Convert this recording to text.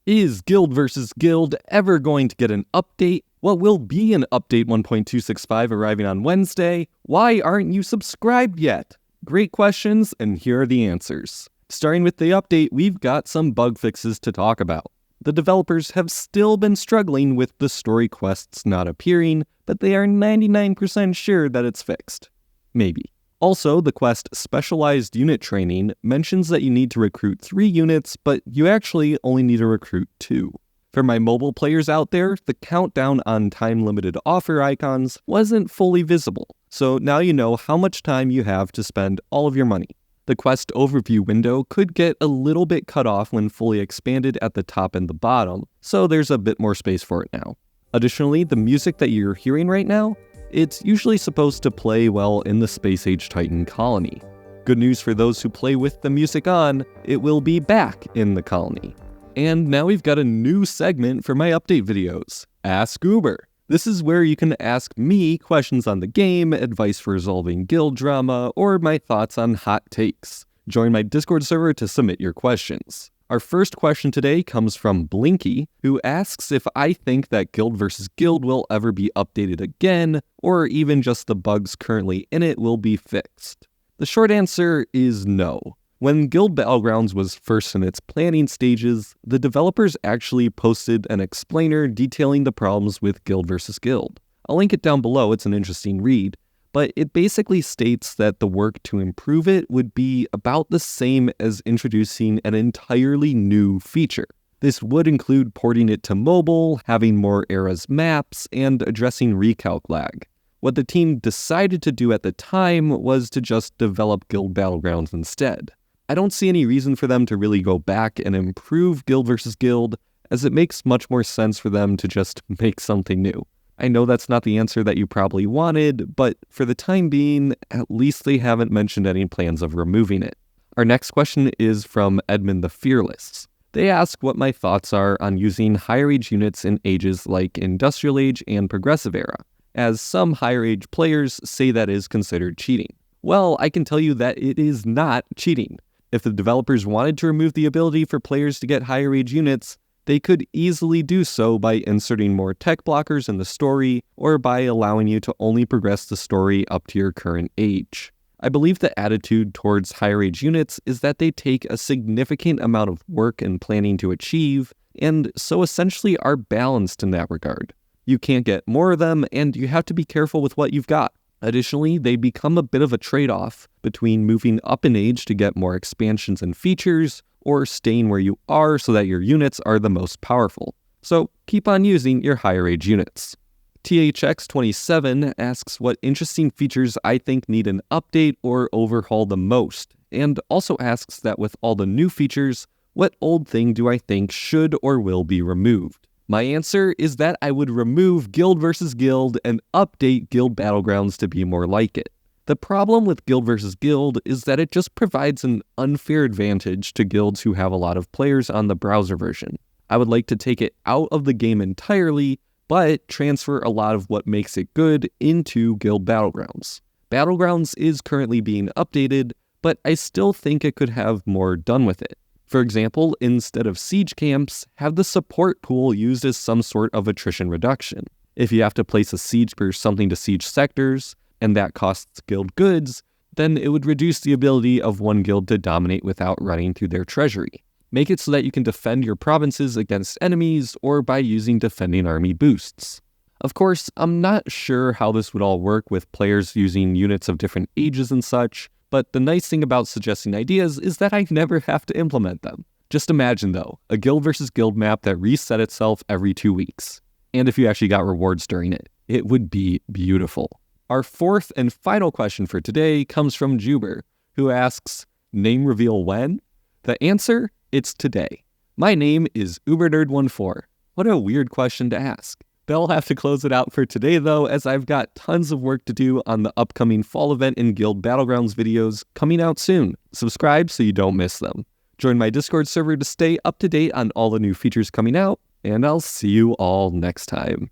Is Guild vs. Guild ever going to get an update? What will be an update 1.265 arriving on Wednesday? Why aren't you subscribed yet? Great questions, and here are the answers. Starting with the update, we've got some bug fixes to talk about. The developers have still been struggling with the story quests not appearing, but they are 99% sure that it's fixed. Maybe. Also, the quest Specialized Unit Training mentions that you need to recruit 3 units, but you actually only need to recruit 2. For my mobile players out there, the countdown on time-limited offer icons wasn't fully visible, so now you know how much time you have to spend all of your money. The quest overview window could get a little bit cut off when fully expanded at the top and the bottom, so there's a bit more space for it now. Additionally, the music that you're hearing right now, it's usually supposed to play well in the Space Age Titan colony. Good news for those who play with the music on, it will be back in the colony. And now we've got a new segment for my update videos, Ask Uber. This is where you can ask me questions on the game, advice for resolving guild drama, or my thoughts on hot takes. Join my Discord server to submit your questions. Our first question today comes from Blinky, who asks if I think that Guild vs. Guild will ever be updated again, or even just the bugs currently in it will be fixed. The short answer is no. When Guild Battlegrounds was first in its planning stages, the developers actually posted an explainer detailing the problems with Guild vs. Guild. I'll link it down below, it's an interesting read, but it basically states that the work to improve it would be about the same as introducing an entirely new feature. This would include porting it to mobile, having more eras maps, and addressing recalc lag. What the team decided to do at the time was to just develop Guild Battlegrounds instead. I don't see any reason for them to really go back and improve Guild vs. Guild, as it makes much more sense for them to just make something new. I know that's not the answer that you probably wanted, but for the time being, at least they haven't mentioned any plans of removing it. Our next question is from Edmund the Fearless. They ask what my thoughts are on using higher age units in ages like Industrial Age and Progressive Era, as some higher age players say that is considered cheating. Well, I can tell you that it is not cheating. If the developers wanted to remove the ability for players to get higher age units, they could easily do so by inserting more tech blockers in the story, or by allowing you to only progress the story up to your current age. I believe the attitude towards higher age units is that they take a significant amount of work and planning to achieve, and so essentially are balanced in that regard. You can't get more of them, and you have to be careful with what you've got. Additionally, they become a bit of a trade-off between moving up in age to get more expansions and features, or staying where you are so that your units are the most powerful. So keep on using your higher age units. THX27 asks what interesting features I think need an update or overhaul the most, and also asks that with all the new features, what old thing do I think should or will be removed? My answer is that I would remove Guild vs. Guild and update Guild Battlegrounds to be more like it. The problem with Guild vs. Guild is that it just provides an unfair advantage to guilds who have a lot of players on the browser version. I would like to take it out of the game entirely, but transfer a lot of what makes it good into Guild Battlegrounds. Battlegrounds is currently being updated, but I still think it could have more done with it. For example, instead of siege camps, have the support pool used as some sort of attrition reduction. If you have to place a siege for something to siege sectors, and that costs guild goods, then it would reduce the ability of one guild to dominate without running through their treasury. Make it so that you can defend your provinces against enemies or by using defending army boosts. Of course, I'm not sure how this would all work with players using units of different ages and such, but the nice thing about suggesting ideas is that I never have to implement them. Just imagine though, a Guild vs. Guild map that reset itself every 2 weeks. And if you actually got rewards during it, it would be beautiful. Our fourth and final question for today comes from Juber, who asks, name reveal when? The answer, it's today. My name is UberNerd14. What a weird question to ask. They'll have to close it out for today though, as I've got tons of work to do on the upcoming fall event and Guild Battlegrounds videos coming out soon. Subscribe so you don't miss them. Join my Discord server to stay up to date on all the new features coming out, and I'll see you all next time.